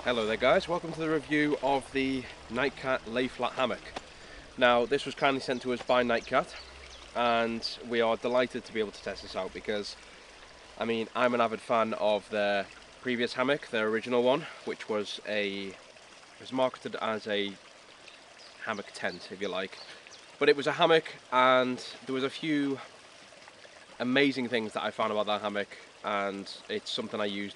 Hello there guys, welcome to the review of the Cat Lay Flat Hammock. Now this was kindly sent to us by Cat, and we are delighted to be able to test this out because I'm an avid fan of their previous hammock, their original one, which was marketed as a hammock tent, if you like. But it was a hammock, and there was a few amazing things that I found about that hammock, and it's something I used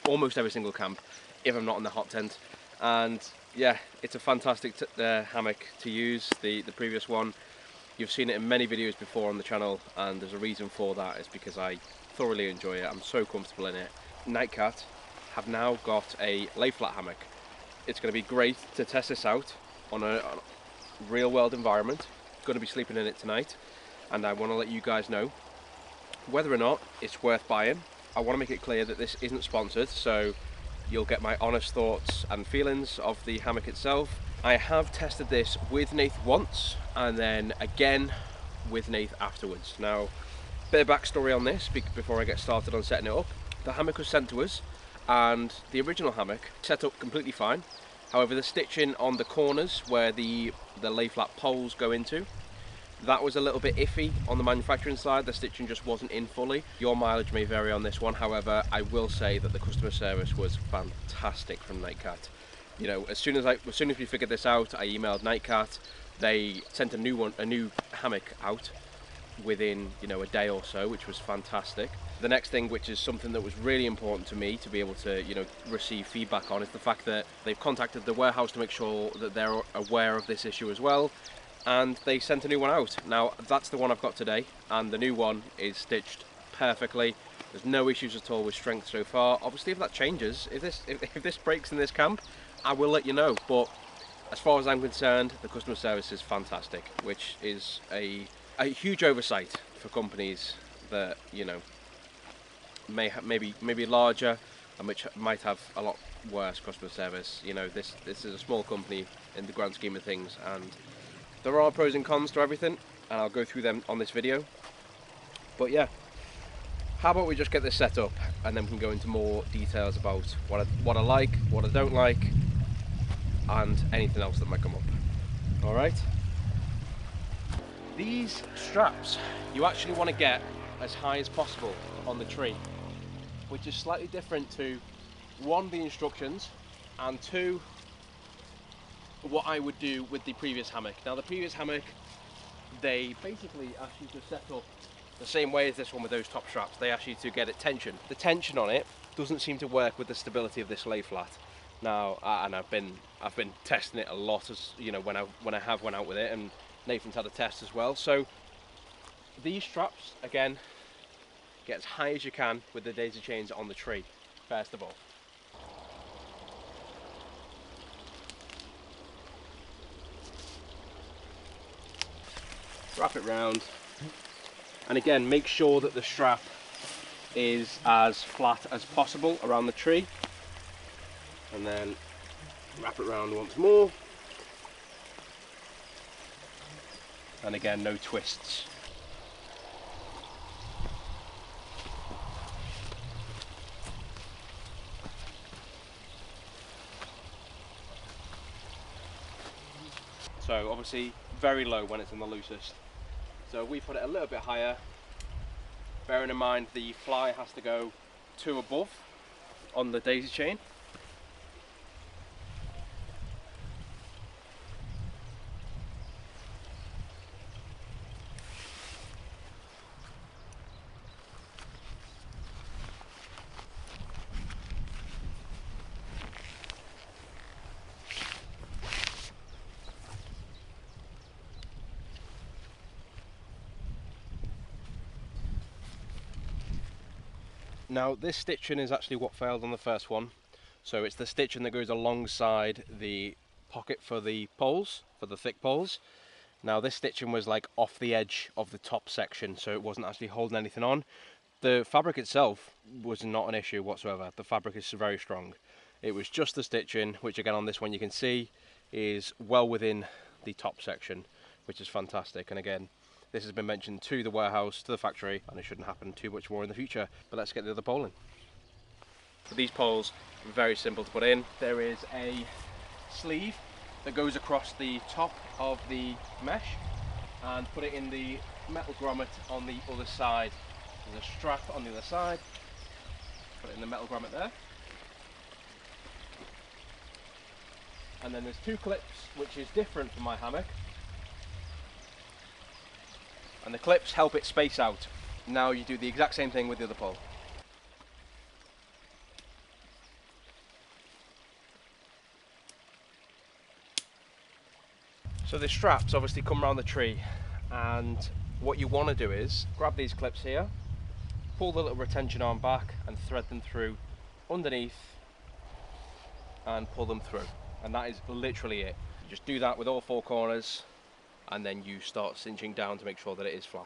almost every single camp if I'm not in the hot tent. And yeah, it's a fantastic hammock to use. The previous one, you've seen it in many videos before on the channel, and there's a reason for that. It's because I thoroughly enjoy it. I'm so comfortable in it. Cat have now got a lay flat hammock. It's going to be great to test this out on a real world environment. Going to be sleeping in it tonight, and I want to let you guys know whether or not it's worth buying. I want to make it clear that this isn't sponsored, so you'll get my honest thoughts and feelings of the hammock itself. I have tested this with Nath once, and then again with Nath afterwards. Now, bit of backstory on this before I get started on setting it up. The hammock was sent to us, and the original hammock set up completely fine. However, the stitching on the corners where the lay flat poles go into, that was a little bit iffy on the manufacturing side. The stitching just wasn't in fully. Your mileage may vary on this one. However, I will say that the customer service was fantastic from Cat. You know, as soon as we figured this out, I emailed Cat. They sent a new hammock out within, you know, a day or so, which was fantastic. The next thing, which is something that was really important to me to be able to, you know, receive feedback on, is the fact that they've contacted the warehouse to make sure that they're aware of this issue as well. And they sent a new one out. Now that's the one I've got today, and the new one is stitched perfectly. There's no issues at all with strength so far. Obviously, if that changes, if this breaks in this camp, I will let you know. But as far as I'm concerned, the customer service is fantastic, which is a huge oversight for companies that, you know, maybe larger and which might have a lot worse customer service. You know, this is a small company in the grand scheme of things, and there are pros and cons to everything, and I'll go through them on this video. But yeah, how about we just get this set up, and then we can go into more details about what I like, what I don't like, and anything else that might come up. All right. These straps, you actually want to get as high as possible on the tree, which is slightly different to, one, the instructions, and two, what I would do with the previous hammock. Now the previous hammock, they basically ask you to set up the same way as this one with those top straps. They ask you to get it tension. The tension on it doesn't seem to work with the stability of this lay flat. Now, and I've been testing it a lot, as you know, when I have went out with it, and Nathan's had a test as well. So these straps, again, get as high as you can with the daisy chains on the tree, first of all. Wrap it round, and again, make sure that the strap is as flat as possible around the tree, and then wrap it round once more, and again, no twists. So obviously very low when it's in the loosest. So we put it a little bit higher, bearing in mind the fly has to go 2 above on the daisy chain. Now this stitching is actually what failed on the first one. So it's the stitching that goes alongside the pocket for the poles, for the thick poles. Now this stitching was like off the edge of the top section, so it wasn't actually holding anything on. The fabric itself was not an issue whatsoever. The fabric is very strong. It was just the stitching, which again on this one you can see is well within the top section, which is fantastic. And again, this has been mentioned to the warehouse, to the factory, and it shouldn't happen too much more in the future. But let's get the other pole in. But these poles are very simple to put in. There is a sleeve that goes across the top of the mesh, and put it in the metal grommet on the other side. There's a strap on the other side, put it in the metal grommet there. And then there's two clips, which is different from my hammock. And the clips help it space out. Now you do the exact same thing with the other pole. So the straps obviously come around the tree, and what you want to do is grab these clips here, pull the little retention arm back and thread them through underneath and pull them through, and that is literally it. You just do that with all four corners, and then you start cinching down to make sure that it is flat.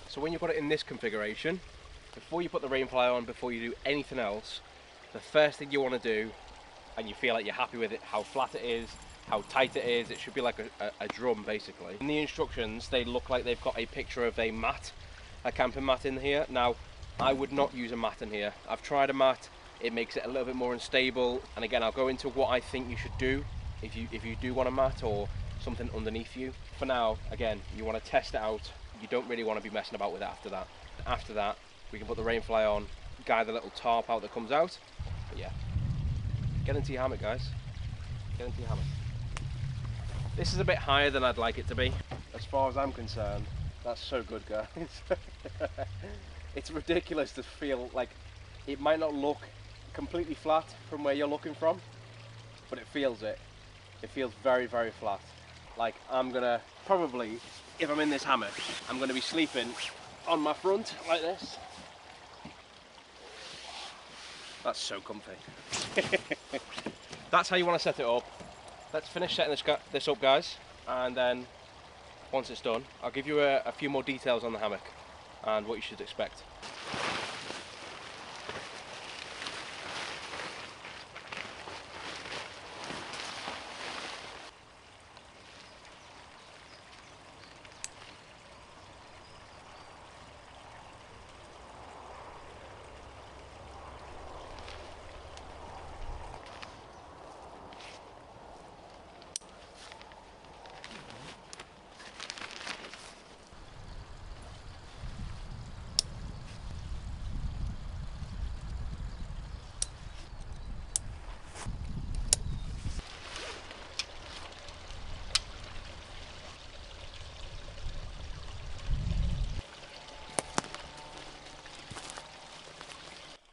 So when you put it in this configuration, before you put the rainfly on, before you do anything else, the first thing you want to do, and you feel like you're happy with it, how flat it is, how tight it is, it should be like a drum basically. In the instructions, they look like they've got a picture of a mat, a camping mat in here. Now, I would not use a mat in here. I've tried a mat, it makes it a little bit more unstable, and again, I'll go into what I think you should do if you do want a mat or something underneath you. For now, again, you want to test it out. You don't really want to be messing about with it after that. After that, we can put the rainfly on, guide the little tarp out that comes out. But yeah, get into your hammock, guys. Get into your hammock. This is a bit higher than I'd like it to be. As far as I'm concerned, that's so good, guys. It's ridiculous to feel like it might not look completely flat from where you're looking from, but it feels it. It feels very, very flat. Like I'm gonna probably, if I'm in this hammock, I'm gonna be sleeping on my front like this. That's so comfy. That's how you want to set it up. Let's finish setting this up, guys, and then once it's done, I'll give you a few more details on the hammock and what you should expect.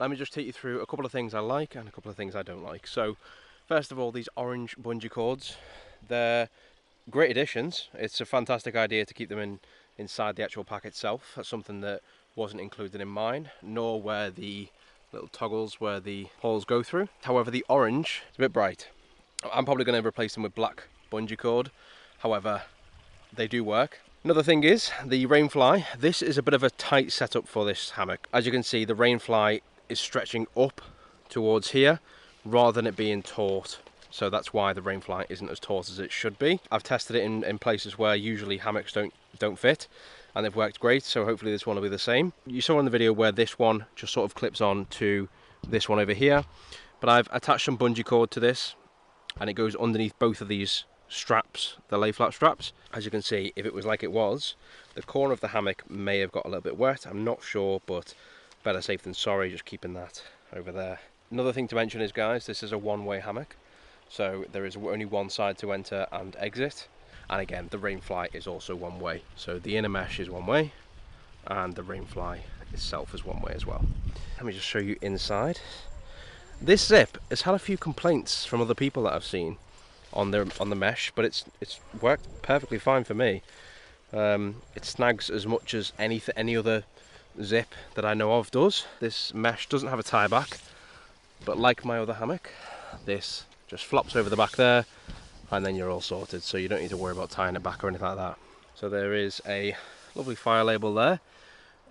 Let me just take you through a couple of things I like and a couple of things I don't like. So, first of all, these orange bungee cords, they're great additions. It's a fantastic idea to keep them inside the actual pack itself. That's something that wasn't included in mine, nor where the little toggles where the holes go through. However, the orange is a bit bright. I'm probably going to replace them with black bungee cord. However, they do work. Another thing is the rainfly. This is a bit of a tight setup for this hammock. As you can see, the rainfly is stretching up towards here rather than it being taut, so that's why the rainfly isn't as taut as it should be. I've tested it in places where usually hammocks don't fit, and they've worked great, so hopefully this one will be the same. You saw in the video where this one just sort of clips on to this one over here, but I've attached some bungee cord to this and it goes underneath both of these straps, the lay flat straps. As you can see, if it was like it was, the corner of the hammock may have got a little bit wet. I'm not sure, but better safe than sorry, just keeping that over there. Another thing to mention is, guys, this is a one-way hammock, so there is only one side to enter and exit, and again the rainfly is also one way, so the inner mesh is one way and the rainfly itself is one way as well. Let me just show you inside. This zip has had a few complaints from other people that I've seen on the mesh, but it's worked perfectly fine for me. It snags as much as any other zip that I know of does. This mesh doesn't have a tie back, but like my other hammock, this just flops over the back there and then you're all sorted, so you don't need to worry about tying it back or anything like that. So there is a lovely fire label there.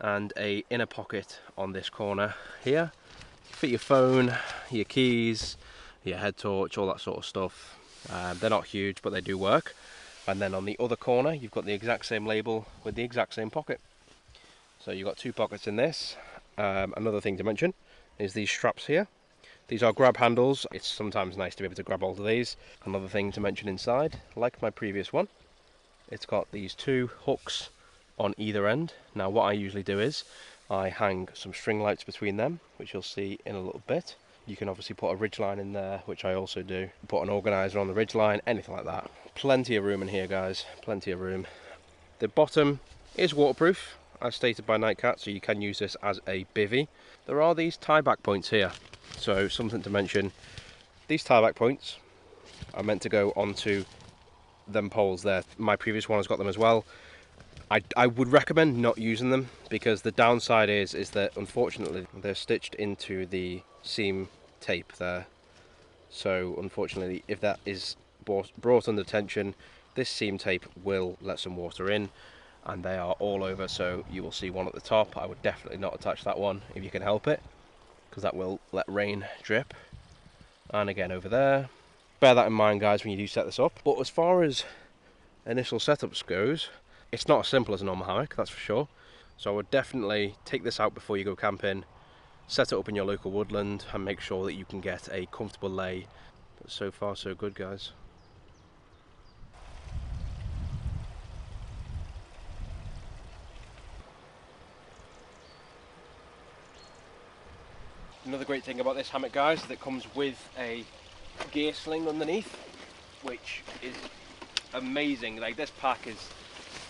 and a inner pocket on this corner here. Fit your phone, your keys, your head torch, all that sort of stuff. They're not huge, but they do work. And then on the other corner, you've got the exact same label with the exact same pocket. So you've got 2 pockets in this. Another thing to mention is these straps here. These are grab handles. It's sometimes nice to be able to grab hold of these. Another thing to mention inside, like my previous one, it's got these 2 hooks on either end. Now what I usually do is I hang some string lights between them, which you'll see in a little bit. You can obviously put a ridge line in there, which I also do. Put an organizer on the ridge line, anything like that. Plenty of room in here, guys, plenty of room. The bottom is waterproof, as stated by Nightcat, so you can use this as a bivvy. There are these tie back points here, so something to mention. These tie back points are meant to go onto them poles there. My previous one has got them as well. I would recommend not using them, because the downside is that unfortunately they're stitched into the seam tape there. So unfortunately, if that is brought under tension, this seam tape will let some water in, and they are all over. So you will see one at the top. I would definitely not attach that one if you can help it, because that will let rain drip. And again over there, bear that in mind, guys, when you do set this up. But as far as initial setups goes, it's not as simple as a normal hammock, that's for sure. So I would definitely take this out before you go camping, set it up in your local woodland, and make sure that you can get a comfortable lay. But so far so good, guys. Another great thing about this hammock, guys, is that it comes with a gear sling underneath, which is amazing. Like, this pack is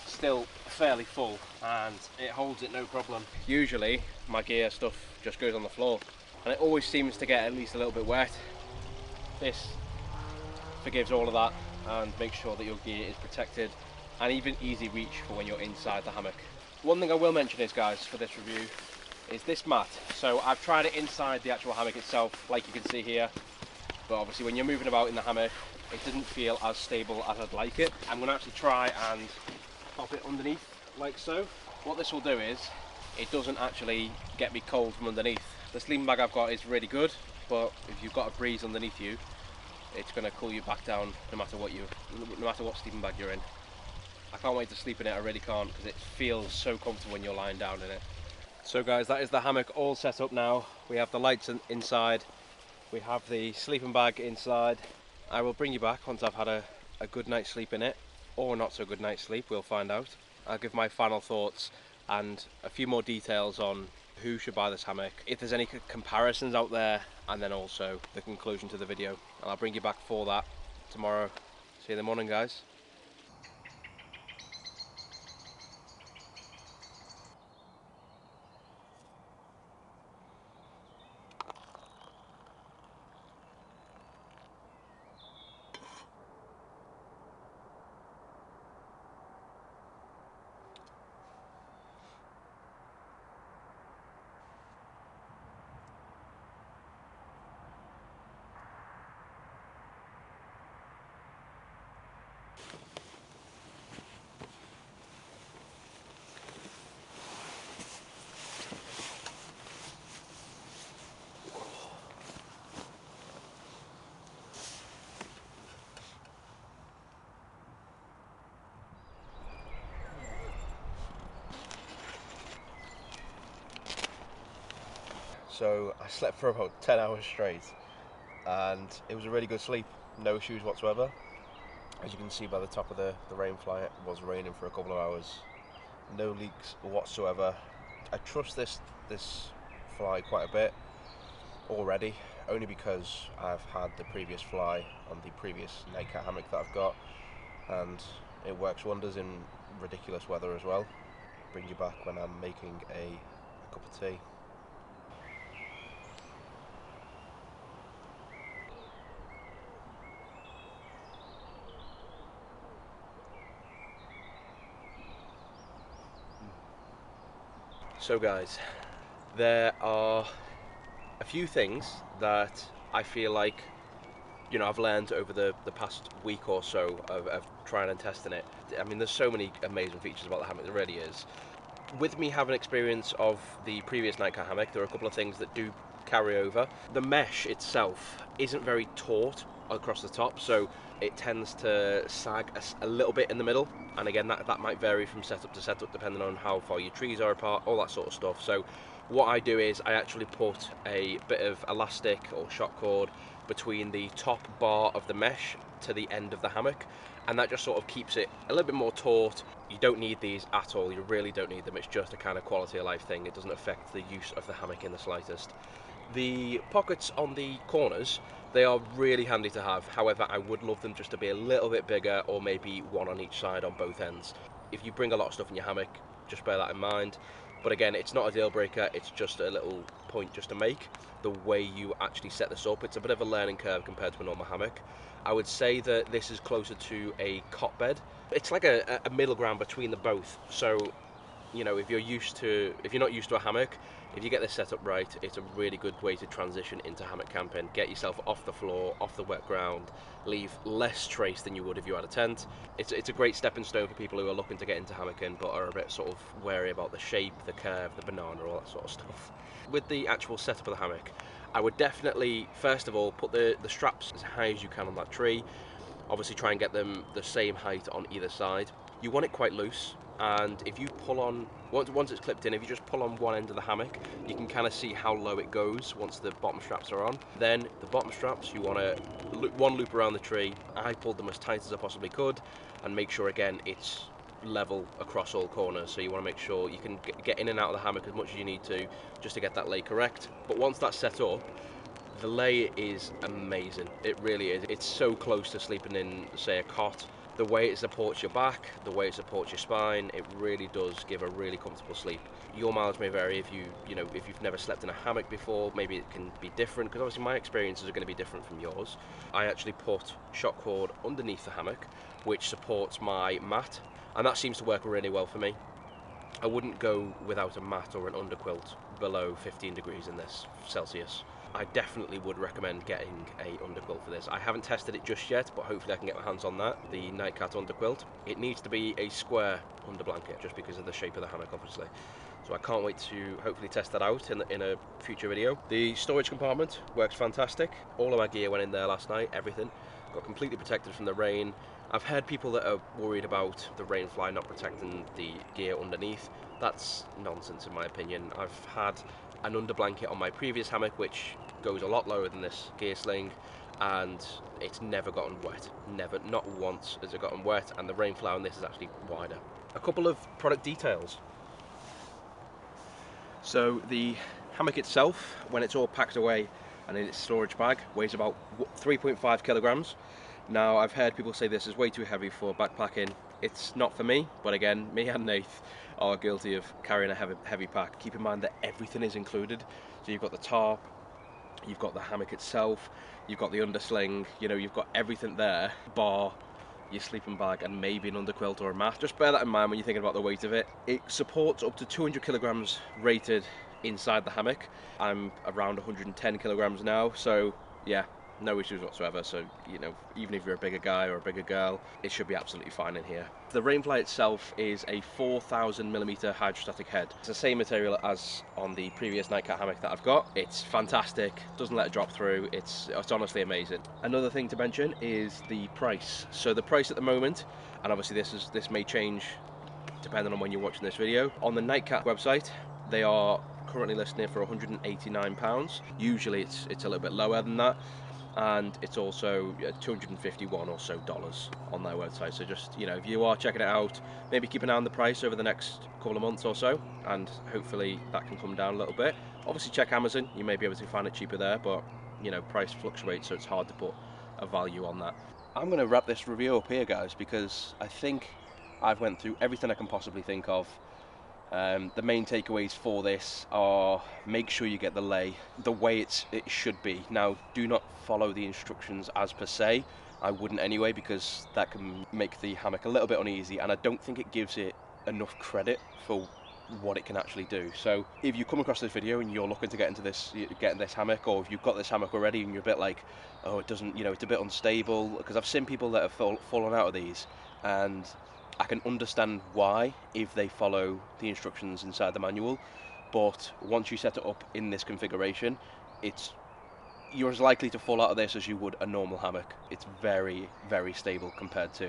still fairly full and it holds it no problem. Usually my gear stuff just goes on the floor, and it always seems to get at least a little bit wet. This forgives all of that and makes sure that your gear is protected and even easy reach for when you're inside the hammock. One thing I will mention is, guys, for this review, is this mat. So I've tried it inside the actual hammock itself, like you can see here, but obviously when you're moving about in the hammock, it doesn't feel as stable as I'd like it. I'm going to actually try and pop it underneath like so. What this will do is, it doesn't actually get me cold from underneath. The sleeping bag I've got is really good, but if you've got a breeze underneath you, it's going to cool you back down no matter what sleeping bag you're in. I can't wait to sleep in it, I really can't, because it feels so comfortable when you're lying down in it. So guys, that is the hammock all set up now. We have the lights inside, we have the sleeping bag inside. I will bring you back once I've had a good night's sleep in it, or not so good night's sleep, we'll find out. I'll give my final thoughts and a few more details on who should buy this hammock, if there's any comparisons out there, and then also the conclusion to the video. And I'll bring you back for that tomorrow. See you in the morning, guys. So I slept for about 10 hours straight, and it was a really good sleep, no issues whatsoever. As you can see by the top of the rain fly, it was raining for a couple of hours. No leaks whatsoever. I trust this fly quite a bit already, only because I've had the previous fly on the previous Nightcat hammock that I've got, and it works wonders in ridiculous weather as well. Bring you back when I'm making a cup of tea. So guys, there are a few things that I feel like, you know, I've learned over the past week or so of trying and testing it. I mean, there's so many amazing features about the hammock, there really is. With me having experience of the previous nightcat hammock, there are a couple of things that do carry over. The mesh itself isn't very taut across the top, so it tends to sag a little bit in the middle, and again that might vary from setup to setup depending on how far your trees are apart, all that sort of stuff. So what I do is I actually put a bit of elastic or shock cord between the top bar of the mesh to the end of the hammock, and that just sort of keeps it a little bit more taut. You don't need these at all, you really don't need them. It's just a kind of quality of life thing. It doesn't affect the use of the hammock in the slightest. The pockets on the corners, they are really handy to have. However, I would love them just to be a little bit bigger, or maybe one on each side on both ends. If you bring a lot of stuff in your hammock, just bear that in mind. But again, it's not a deal breaker, it's just a little point just to make. The way you actually set this up, it's a bit of a learning curve compared to a normal hammock. I would say that this is closer to a cot bed. It's like a middle ground between the both. So, you know, if you're not used to a hammock, if you get this set up right, it's a really good way to transition into hammock camping. Get yourself off the floor, off the wet ground, leave less trace than you would if you had a tent. It's a great stepping stone for people who are looking to get into hammocking but are a bit sort of wary about the shape, the curve, the banana, all that sort of stuff. With the actual setup of the hammock, I would definitely, first of all, put the straps as high as you can on that tree. Obviously try and get them the same height on either side. You want it quite loose, and if you pull on, once it's clipped in, if you just pull on one end of the hammock, you can kind of see how low it goes once the bottom straps are on. Then the bottom straps, you want to one loop around the tree. I pulled them as tight as I possibly could, and make sure again it's level across all corners. So you want to make sure you can get in and out of the hammock as much as you need to, just to get that lay correct. But once that's set up, the lay is amazing. It really is. It's so close to sleeping in, say, a cot. The way it supports your back, the way it supports your spine, it really does give a really comfortable sleep. Your mileage may vary if if you've never slept in a hammock before. Maybe it can be different, because obviously my experiences are going to be different from yours. I actually put shock cord underneath the hammock, which supports my mat, and that seems to work really well for me. I wouldn't go without a mat or an underquilt below 15 degrees in this Celsius. I definitely would recommend getting a underquilt for this. I haven't tested it just yet, but hopefully I can get my hands on that, the Nightcat underquilt. It needs to be a square under blanket, just because of the shape of the hammock, obviously. So I can't wait to hopefully test that out in a future video. The storage compartment works fantastic. All of my gear went in there last night, everything. Got completely protected from the rain. I've heard people that are worried about the rain fly not protecting the gear underneath. That's nonsense in my opinion. I've had an under blanket on my previous hammock which goes a lot lower than this gear sling, and it's never gotten wet. Never, not once has it gotten wet, and the rain fly on this is actually wider. A couple of product details. So the hammock itself, when it's all packed away and in its storage bag, weighs about 3.5 kilograms. Now, I've heard people say this is way too heavy for backpacking. It's not for me, but again, me and Nath are guilty of carrying a heavy pack. Keep in mind that everything is included. So you've got the tarp, you've got the hammock itself, you've got the undersling, you've got everything there, bar your sleeping bag and maybe an underquilt or a mat. Just bear that in mind when you're thinking about the weight of it. It supports up to 200 kilograms rated inside the hammock. I'm around 110 kilograms now, so yeah, no issues whatsoever. So even if you're a bigger guy or a bigger girl, it should be absolutely fine in here. The rainfly itself is a 4,000mm hydrostatic head. It's the same material as on the previous Nightcat hammock that I've got. It's fantastic, doesn't let it drop through. It's honestly amazing. Another thing to mention is the price. So the price at the moment, and obviously this may change depending on when you're watching this video, on the Nightcat website they are currently listing it for £189. Usually it's a little bit lower than that, and it's also $251 or so on their website. So just if you are checking it out, maybe keep an eye on the price over the next couple of months or so, and hopefully that can come down a little bit. Obviously check Amazon, you may be able to find it cheaper there, but price fluctuates, so it's hard to put a value on that. I'm going to wrap this review up here, guys, because I think I've went through everything I can possibly think of. The main takeaways for this are: make sure you get the lay the way it should be. Now, do not follow the instructions as per se. I wouldn't anyway, because that can make the hammock a little bit uneasy, and I don't think it gives it enough credit for what it can actually do. So if you come across this video and you're looking to get into this hammock, or if you've got this hammock already and you're a bit like, oh, it doesn't, it's a bit unstable, because I've seen people that have fallen out of these, and I can understand why if they follow the instructions inside the manual, but once you set it up in this configuration, you're as likely to fall out of this as you would a normal hammock. It's very, very stable compared to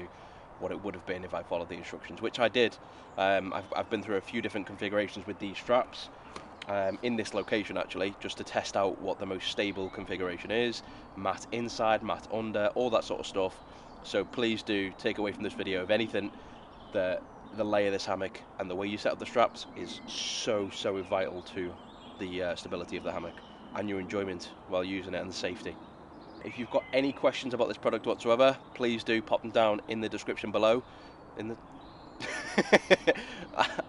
what it would have been if I followed the instructions, which I did. I've been through a few different configurations with these straps in this location actually, just to test out what the most stable configuration is. Mat inside, mat under, all that sort of stuff. So please do take away from this video, if anything, the lay of this hammock and the way you set up the straps is so vital to the stability of the hammock and your enjoyment while using it and the safety. If you've got any questions about this product whatsoever, please do pop them down in the description below.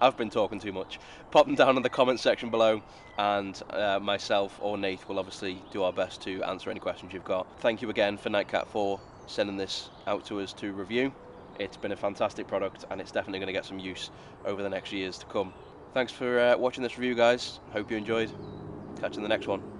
I've been talking too much. Pop them down in the comments section below, and myself or Nath will obviously do our best to answer any questions you've got. Thank you again for Nightcat for sending this out to us to review. It's been a fantastic product, and it's definitely going to get some use over the next years to come. Thanks for watching this review, guys. Hope you enjoyed. Catch you in the next one.